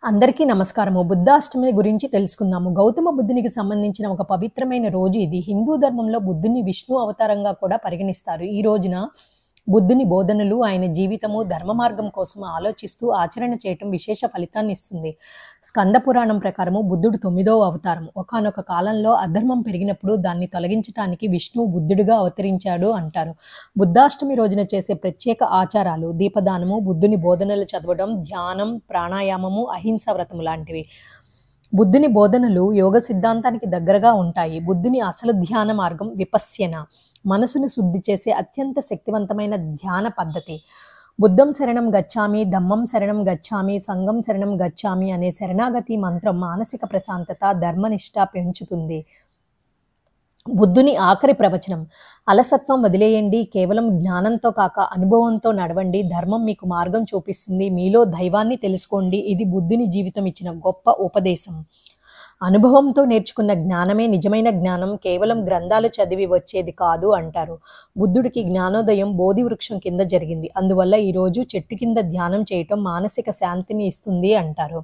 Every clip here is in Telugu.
అందరికీ నమస్కారము. బుద్ధాష్టమి గురించి తెలుసుకుందాము. గౌతమ బుద్ధునికి సంబంధించిన ఒక పవిత్రమైన రోజు ఇది. హిందూ ధర్మంలో బుద్ధుని విష్ణు అవతారంగా కూడా పరిగణిస్తారు. ఈ రోజున బుద్ధుని బోధనలు, ఆయన జీవితము, ధర్మ మార్గం కోసం ఆలోచిస్తూ ఆచరణ చేయటం విశేష ఫలితాన్ని ఇస్తుంది. స్కంద పురాణం ప్రకారము బుద్ధుడు 9వ అవతారం. ఒకానొక కాలంలో అధర్మం పెరిగినప్పుడు దాన్ని తొలగించడానికి విష్ణువు బుద్ధుడిగా అవతరించాడు అంటారు. బుద్ధాష్టమి రోజున చేసే ప్రత్యేక ఆచారాలు: దీపదానము, బుద్ధుని బోధనలు చదవడం, ధ్యానం, ప్రాణాయామము, అహింస వ్రతం లాంటివి. బుద్ధుని బోధనలు యోగ సిద్ధాంతానికి దగ్గరగా ఉంటాయి. బుద్ధుని అసలు ధ్యాన మార్గం విపశ్యన, మనసును శుద్ధి చేసే అత్యంత శక్తివంతమైన ధ్యాన పద్ధతి. బుద్ధం శరణం గచ్చామి, ధమ్మం శరణం గచ్చామి, సంఘం శరణం గచ్చామి అనే శరణాగతి మంత్రం మానసిక ప్రశాంతత, ధర్మనిష్ట పెంచుతుంది. బుద్ధుని ఆఖరి ప్రవచనం: అలసత్వం వదిలేయండి, కేవలం జ్ఞానంతో కాక అనుభవంతో నడవండి, ధర్మం మీకు మార్గం చూపిస్తుంది, మీలో దైవాన్ని తెలుసుకోండి. ఇది బుద్ధుని జీవితం ఇచ్చిన గొప్ప ఉపదేశం. అనుభవంతో నేర్చుకున్న జ్ఞానమే నిజమైన జ్ఞానం, కేవలం గ్రంథాలు చదివి వచ్చేది కాదు అంటారు. బుద్ధుడికి జ్ఞానోదయం బోధి వృక్షం కింద జరిగింది. అందువల్ల ఈరోజు చెట్టు కింద ధ్యానం చేయటం మానసిక శాంతిని ఇస్తుంది అంటారు.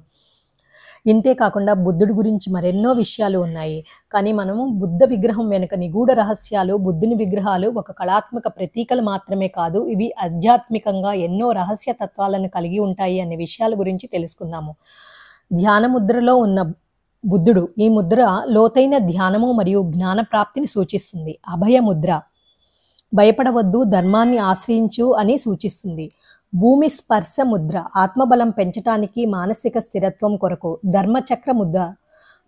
ఇంతే కాకుండా బుద్ధుడి గురించి మరెన్నో విషయాలు ఉన్నాయి. కానీ మనము బుద్ధ విగ్రహం వెనుక నిగూఢ రహస్యాలు, బుద్ధుని విగ్రహాలు ఒక కళాత్మక ప్రతీకలు మాత్రమే కాదు, ఇవి ఆధ్యాత్మికంగా ఎన్నో రహస్య తత్వాలను కలిగి ఉంటాయి అనే విషయాల గురించి తెలుసుకుందాము. ధ్యాన ముద్రలో ఉన్న బుద్ధుడు. ఈ ముద్ర లోతైన ధ్యానము మరియు జ్ఞాన ప్రాప్తిని సూచిస్తుంది. అభయ ముద్ర: భయపడవద్దు, ధర్మాన్ని ఆశ్రయించు అని సూచిస్తుంది. భూమి స్పర్శ ముద్ర: ఆత్మబలం పెంచటానికి, మానసిక స్థిరత్వం కొరకు. ధర్మచక్ర ముద్ర: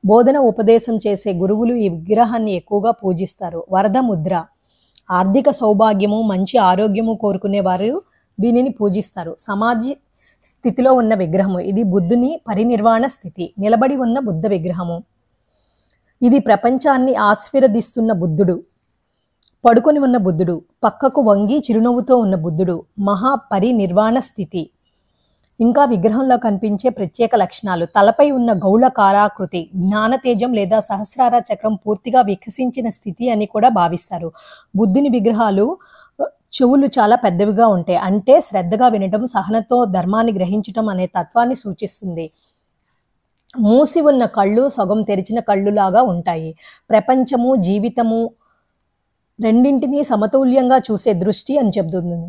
బోధన ఉపదేశం చేసే గురువులు ఈ విగ్రహాన్ని ఎక్కువగా పూజిస్తారు. వరద ముద్ర: ఆర్థిక సౌభాగ్యము, మంచి ఆరోగ్యము కోరుకునే వారు దీనిని పూజిస్తారు. సమాజ స్థితిలో ఉన్న విగ్రహము: ఇది బుద్ధుని పరినిర్వాణ స్థితి. నిలబడి ఉన్న బుద్ధ విగ్రహము: ఇది ప్రపంచాన్ని ఆశీర్వదిస్తున్న బుద్ధుడు. పడుకొని ఉన్న బుద్ధుడు: పక్కకు వంగి చిరునవ్వుతో ఉన్న బుద్ధుడు. మహాపరినిర్వాణ స్థితి. ఇంకా విగ్రహంలో కనిపించే ప్రత్యేక లక్షణాలు: తలపై ఉన్న గౌళకారాకృతి, జ్ఞానతేజం లేదా సహస్రార చక్రం పూర్తిగా వికసించిన స్థితి అని కూడా భావిస్తారు. బుద్ధుని విగ్రహాలు చెవులు చాలా పెద్దవిగా ఉంటాయి, అంటే శ్రద్ధగా వినటం, సహనతో ధర్మాన్ని గ్రహించటం అనే తత్వాన్ని సూచిస్తుంది. మూసి ఉన్న కళ్ళు సగం తెరిచిన కళ్ళు లాగా ఉంటాయి. ప్రపంచము, జీవితము రెండింటినీ సమతుల్యంగా చూసే దృష్టి అని చెబుతుంది.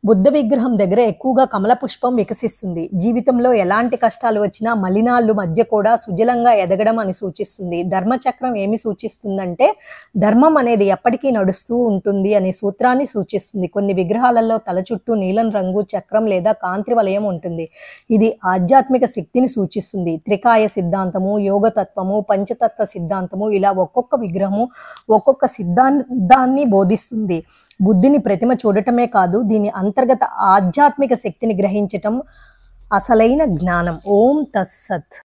బుద్ధ విగ్రహం దగ్గర ఎక్కువగా కమల పుష్పం వికసిస్తుంది. జీవితంలో ఎలాంటి కష్టాలు వచ్చినా మలినాలు మధ్య కూడా సుజలంగా ఎదగడం అని సూచిస్తుంది. ధర్మచక్రం ఏమి సూచిస్తుందంటే ధర్మం అనేది ఎప్పటికీ నడుస్తూ ఉంటుంది అనే సూత్రాన్ని సూచిస్తుంది. కొన్ని విగ్రహాలలో తల చుట్టూ నీలం రంగు చక్రం లేదా కాంతి వలయం ఉంటుంది. ఇది ఆధ్యాత్మిక శక్తిని సూచిస్తుంది. త్రికాయ సిద్ధాంతము, యోగతత్వము, పంచతత్వ సిద్ధాంతము, ఇలా ఒక్కొక్క విగ్రహము ఒక్కొక్క సిద్ధాంతాన్ని బోధిస్తుంది. బుద్ధిని ప్రతిమ చూడటమే కాదు, దీని అంతర్గత ఆధ్యాత్మిక శక్తిని గ్రహించటం అసలైన జ్ఞానం. ఓం తస్సత్.